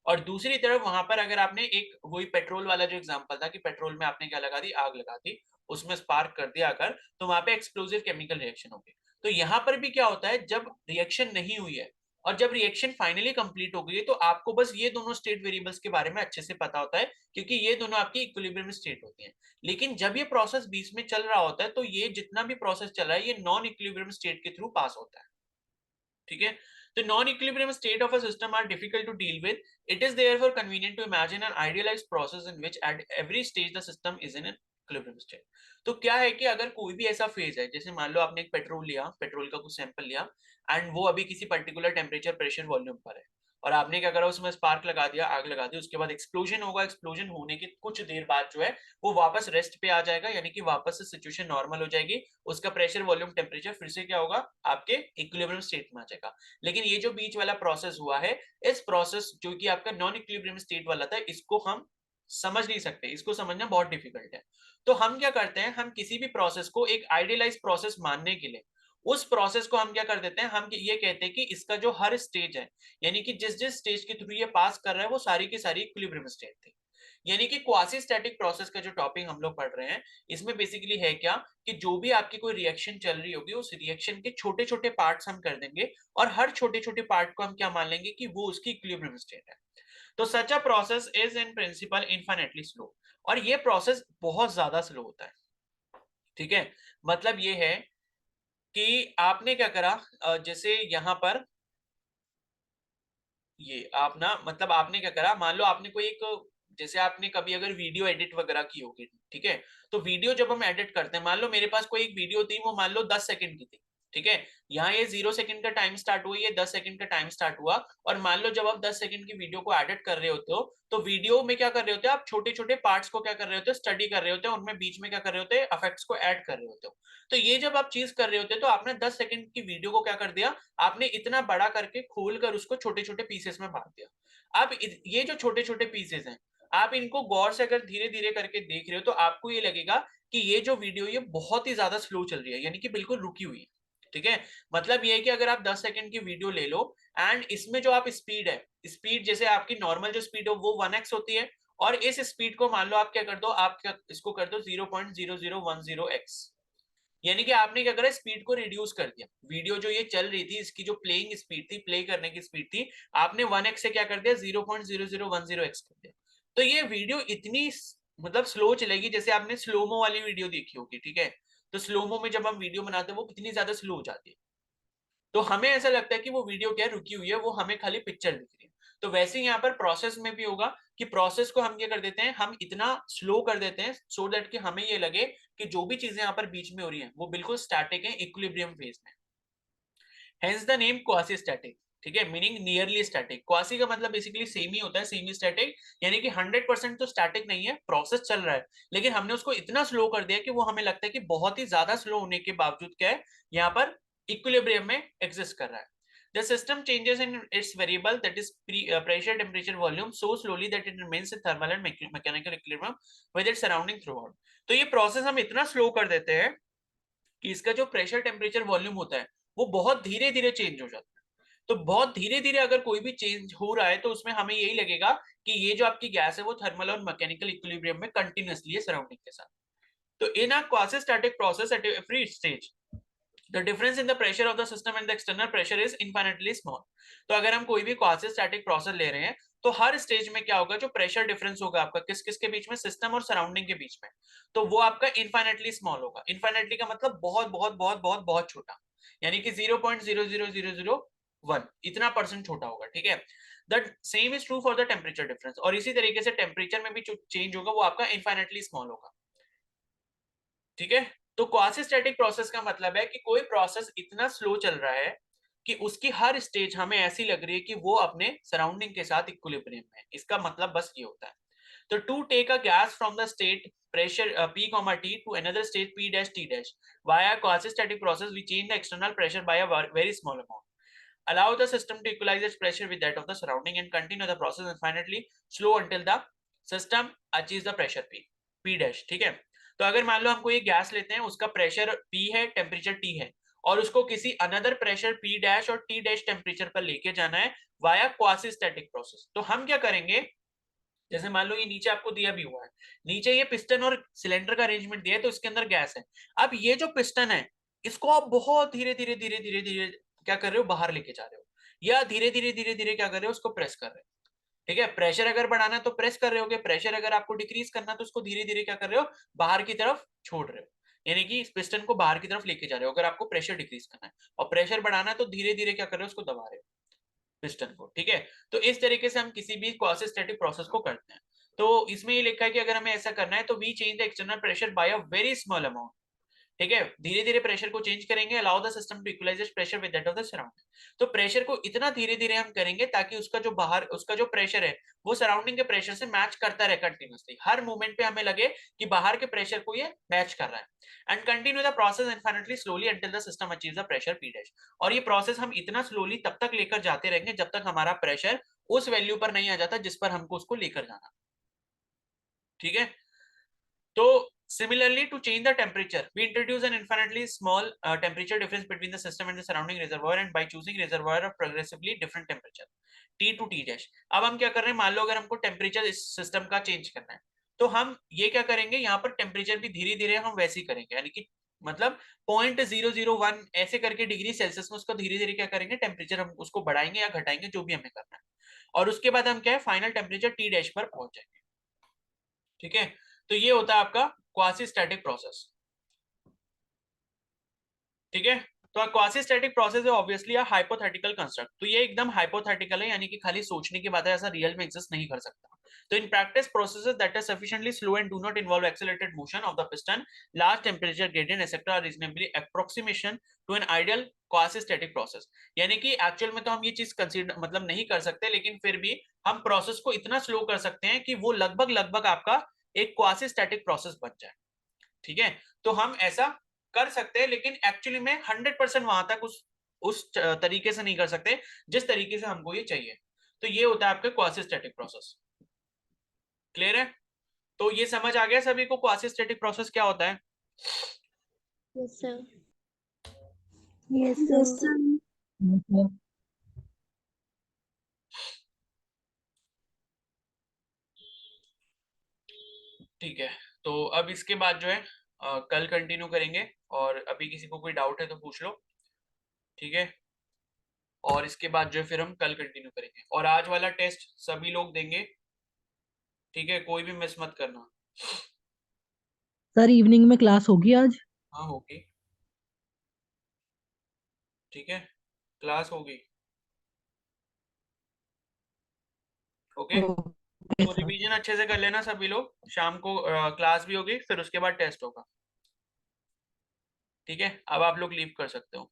और दूसरी तरफ वहां पर अगर आपने एक वही पेट्रोल वाला जो एग्जांपल था कि पेट्रोल में आपने क्या लगा दी, आग लगा दी, उसमें स्पार्क कर दिया अगर, तो वहां पे एक्सप्लोसिव केमिकल रिएक्शन होगी। तो यहाँ पर भी क्या होता है, जब रिएक्शन नहीं हुई है और जब रिएक्शन फाइनली कंप्लीट हो गई है, तो आपको बस ये दोनों स्टेट वेरिएबल्स के बारे में अच्छे से पता होता है, क्योंकि ये दोनों आपकी इक्विलिब्रियम स्टेट होती हैं। लेकिन जब ये प्रोसेस बीच में चल रहा होता है तो ये जितना भी प्रोसेस चल रहा है ये नॉन इक्विलिब्रियम स्टेट के थ्रू पास होता है। ठीक है, the non-equilibrium state of a system are difficult to deal with. It is therefore convenient to imagine an idealized process in which at every stage the system is in an equilibrium state. तो क्या है कि अगर कोई भी ऐसा फेज है, जैसे मान लो आपने एक पेट्रोल लिया, पेट्रोल का कुछ सैंपल लिया, एंड वो अभी किसी पर्टिकुलर टेम्परेचर प्रेशर वॉल्यूम पर है, और आपने क्या करा, उसमें स्पार्क लगा दिया, आग लगा दी, उसके बाद एक्सप्लोजन होगा, एक्सप्लोजन होने के कुछ देर बाद जो है वो वापस रेस्ट पे आ जाएगा, यानी कि वापस से सिचुएशन नॉर्मल हो जाएगी, उसका प्रेशर वॉल्यूम टेम्परेचर फिर से क्या होगा, आपके इक्विलिब्रियम स्टेट में आ जाएगा। लेकिन ये जो बीच वाला प्रोसेस हुआ है, इस प्रोसेस जो कि आपका नॉन इक्विलिब्रियम स्टेट वाला था, इसको हम समझ नहीं सकते, इसको समझना बहुत डिफिकल्ट है। तो हम क्या करते हैं, हम किसी भी प्रोसेस को एक आइडियलाइज प्रोसेस मानने के लिए उस प्रोसेस को हम क्या कर देते हैं, हम ये कहते हैं कि इसका जो हर स्टेज है, यानी कि जिस जिस स्टेज के थ्रू ये पास कर रहा है, वो सारी की सारी इक्विलिब्रियम स्टेट थी। यानी कि क्वासी स्टैटिक प्रोसेस का जो टॉपिक हम लोग पढ़ रहे हैं, इसमें बेसिकली है क्या कि जो भी आपकी कोई रिएक्शन चल रही होगी, उस रिएक्शन के छोटे छोटे पार्ट्स हम कर देंगे और हर छोटे छोटे पार्ट को हम क्या मान लेंगे कि वो उसकी इक्विलिब्रियम स्टेट है। तो such a process is in principle infinitely slow, और ये प्रोसेस बहुत ज्यादा स्लो होता है। ठीक है, मतलब ये है कि आपने क्या करा, जैसे यहां पर ये आप ना, मतलब आपने क्या करा, मान लो आपने कोई एक, जैसे आपने कभी अगर वीडियो एडिट वगैरह की होगी, ठीक है, तो वीडियो जब हम एडिट करते हैं, मान लो मेरे पास कोई एक वीडियो थी, वो मान लो 10 सेकंड की थी, ठीक है, यहाँ ये 0 सेकंड का टाइम स्टार्ट हुआ, ये 10 सेकंड का टाइम स्टार्ट हुआ, और मान लो जब आप 10 सेकंड की वीडियो को एडिट कर रहे होते हो, तो वीडियो में क्या कर रहे होते हो आप, छोटे छोटे पार्ट्स को क्या कर रहे होते हो, स्टडी कर रहे होते हो, उनमें बीच में क्या कर रहे होते हैं, इफेक्ट्स को ऐड कर रहे होते हो। तो ये जब आप चीज कर रहे होते हो, तो आपने 10 सेकंड की वीडियो को क्या कर दिया, आपने इतना बड़ा करके खोल कर उसको छोटे छोटे पीसेस में बांट दिया। अब ये जो छोटे छोटे पीसेस हैं, आप इनको गौर से अगर धीरे धीरे करके देख रहे हो, तो आपको ये लगेगा कि ये जो वीडियो ये बहुत ही ज्यादा स्लो चल रही है, यानी कि बिल्कुल रुकी हुई है। ठीक है, मतलब ये है कि अगर आप 10 सेकंड की वीडियो ले लो, एंड इसमें जो आप स्पीड है, स्पीड जैसे आपकी नॉर्मल जो स्पीड हो वो 1x होती है, और इस स्पीड को मान लो आप क्या कर दो, आप क्या इसको कर दो 0.0010x, यानी कि आपने क्या करा, स्पीड को रिड्यूस कर दिया। वीडियो जो ये चल रही थी, इसकी जो प्लेइंग स्पीड थी, प्ले करने की स्पीड थी, आपने 1x से क्या कर दिया, 0.0010x कर दिया। तो ये वीडियो इतनी मतलब स्लो चलेगी, जैसे आपने स्लोमो वाली वीडियो देखी होगी, ठीक है, तो स्लोमो में जब हम वीडियो बनाते हैं वो कितनी ज्यादा स्लो हो जाती है, तो हमें ऐसा लगता है कि वो वीडियो क्या रुकी हुई है, वो हमें खाली पिक्चर दिख रही है। तो वैसे ही यहाँ पर प्रोसेस में भी होगा कि प्रोसेस को हम क्या कर देते हैं, हम इतना स्लो कर देते हैं सो दैट कि हमें ये लगे कि जो भी चीजें यहाँ पर बीच में हो रही हैं वो बिल्कुल स्टैटिक है, इक्विलिब्रियम फेज में। Hence the name quasi static, ठीक है, मीनिंग नियरली स्टैटिक। क्वासी का मतलब बेसिकली सेम ही होता है, सेमी स्टैटिक, यानी कि 100% तो स्टैटिक नहीं है, प्रोसेस चल रहा है, लेकिन हमने उसको इतना स्लो कर दिया कि वो हमें लगता है कि बहुत ही ज्यादा स्लो होने के बावजूद क्या है, यहाँ पर इक्विलिब्रियम में एग्जिस्ट कर रहा है। The system changes in its variable, that is pressure, temperature, volume so slowly that it remains in thermal and mechanical equilibrium with its surrounding throughout। तो ये प्रोसेस हम इतना स्लो कर देते हैं कि इसका जो प्रेशर, टेम्परेचर, वॉल्यूम होता है वो बहुत धीरे धीरे चेंज हो जाता है। तो बहुत धीरे धीरे अगर कोई भी चेंज हो रहा है, तो उसमें हमें यही लगेगा कि ये जो आपकी गैस है वो थर्मल और मैकेनिकल इक्विलिब्रियम में कंटिन्यूअसली है सराउंडिंग के साथ। तो in a quasi static process at every stage the difference in the pressure of the system and the external pressure is infinitely small। तो अगर हम कोई भी क्वासी स्टैटिक प्रोसेस ले रहे हैं, तो हर स्टेज में क्या होगा, जो प्रेशर डिफरेंस होगा आपका किस किस के बीच में, सिस्टम और सराउंडिंग के बीच में, तो वो आपका इनफाइनेटली स्मॉल होगा। इनफाइनेटली का मतलब बहुत बहुत बहुत बहुत बहुत छोटा, यानी कि 0.00001 इतना परसेंट छोटा होगा। ठीक है, that same is true for the temperature difference, और इसी तरीके से टेम्परेचर में भी जो चेंज होगा वो आपका इनफाइनेटली स्मॉल होगा। ठीक है, तो क्वासी स्टैटिक प्रोसेस का मतलब है कि कोई प्रोसेस इतना स्लो चल रहा है कि उसकी हर स्टेज हमें ऐसी लग रही है कि वो अपने सराउंडिंग के साथ इक्विलिब्रियम में है। इसका मतलब बस ये होता है। तो to take a gas from the state pressure P, T to another state P dash T dash via quasi static process, we change the external pressure by a very small amount, allow the system to equalize its pressure with that of the surrounding and continue the process infinitely slow until the system achieves the pressure P dash। ठीक है, तो अगर मान लो हम कोई गैस लेते हैं, उसका प्रेशर P है, टेम्परेचर T है, और उसको किसी अनदर प्रेशर P डैश और T डैश टेम्परेचर पर लेके जाना है वाया क्वासी स्टैटिक प्रोसेस, तो हम क्या करेंगे, जैसे मान लो ये नीचे आपको दिया भी हुआ है, नीचे ये पिस्टन और सिलेंडर का अरेंजमेंट दिया है, तो इसके अंदर गैस है। अब ये जो पिस्टन है, इसको आप बहुत धीरे धीरे धीरे धीरे धीरे क्या कर रहे हो, बाहर लेके जा रहे हो, या धीरे धीरे धीरे धीरे क्या कर रहे हो, उसको प्रेस कर रहे हो। ठीक है, प्रेशर अगर बढ़ाना है तो प्रेस कर रहे होगे, प्रेशर अगर आपको डिक्रीज करना है तो उसको धीरे धीरे क्या कर रहे हो, बाहर की तरफ छोड़ रहे हो, यानी कि इस पिस्टन को बाहर की तरफ लेके जा रहे हो अगर आपको प्रेशर डिक्रीज करना है, और प्रेशर बढ़ाना है तो धीरे धीरे क्या कर रहे हो, उसको दबा रहे हो पिस्टन को। ठीक है, तो इस तरीके से हम किसी भी क्वासी स्टैटिक प्रोसेस को करते हैं। तो इसमें ये लिखा है कि अगर हमें ऐसा करना है तो we change the external pressure by a very small amount, ठीक है, धीरे धीरे प्रेशर को चेंज करेंगे, allow the system to equalise pressure with that of the surrounding. तो प्रेशर को इतना धीरे धीरे हम करेंगे ताकि उसका जो बाहर उसका जो प्रेशर है वो सराउंडिंग के प्रेशर से मैच करता रहे कंटिन्यूअसली, हर मूवमेंट पे हमें लगे कि बाहर के प्रेशर को ये मैच कर रहा है। And continue the process infinitely slowly until the system achieves the pressure P dash. और ये प्रोसेस हम इतना स्लोली तब तक लेकर जाते रहेंगे जब तक हमारा प्रेशर उस वैल्यू पर नहीं आ जाता जिस पर हमको उसको लेकर जाना। ठीक है, तो similarly to change the temperature we introduce an infinitely small temperature difference between the system and the surrounding reservoir, and by choosing reservoir of progressively different temperature T to T dash। अब हम क्या कर रहे हैं, मान लो अगर हमको टेम्परेचर इस सिस्टम का चेंज करना है तो हम ये क्या करेंगे, यहाँ पर टेम्परेचर भी धीरे धीरे हम वैसे ही करेंगे, यानी कि मतलब 0.001 ऐसे करके डिग्री सेल्सियस में उसको धीरे धीरे क्या करेंगे, टेम्परेचर हम उसको बढ़ाएंगे या घटाएंगे जो भी हमें करना है, और उसके बाद हम क्या है फाइनल टेम्परेचर टी डैश पर पहुंच जाएंगे। ठीक है, तो ये होता है आपका क्वासी स्टैटिक प्रोसेस। ठीक है, तो क्वासी स्टैटिक प्रोसेस है ऑब्वियसली अ हाइपोथेटिकल कंस्ट्रक्ट, तो ये एकदम हाइपोथेटिकल है, यानी कि खाली सोचने की बात है, ऐसा रियल में एग्जिस्ट नहीं कर सकता। तो in practice processes that are sufficiently slow and do not involve accelerated motion of the piston, large temperature gradient etcetera are reasonably approximation to an ideal quasi static process. यानी कि एक्चुअल में तो हम ये चीज कंसीडर मतलब नहीं कर सकते, लेकिन फिर भी हम प्रोसेस को इतना स्लो कर सकते हैं कि वो लगभग लगभग आपका एक क्वासी स्टैटिक प्रोसेस बन जाए। ठीक है, तो हम ऐसा कर सकते हैं, लेकिन एक्चुअली में 100% वहां तक उस तरीके से नहीं कर सकते जिस तरीके से हमको ये चाहिए। तो ये होता है आपका क्वासी स्टैटिक प्रोसेस। क्लियर है, तो ये समझ आ गया सभी को क्वासी स्टैटिक प्रोसेस क्या होता है? Yes, sir. Yes, Yes, sir. sir. ठीक है, तो अब इसके बाद जो है कल कंटिन्यू करेंगे, और अभी किसी को कोई डाउट है तो पूछ लो। ठीक है, और इसके बाद जो है फिर हम कल कंटिन्यू करेंगे, और आज वाला टेस्ट सभी लोग देंगे। ठीक है, कोई भी मिस मत करना। सर इवनिंग में क्लास होगी आज? हाँ होगी। ठीक है, क्लास होगी। ओके, ओके तो सर। रिवीजन अच्छे से कर लेना सभी लोग, शाम को क्लास भी होगी, फिर उसके बाद टेस्ट होगा। ठीक है, अब आप लोग लीव कर सकते हो।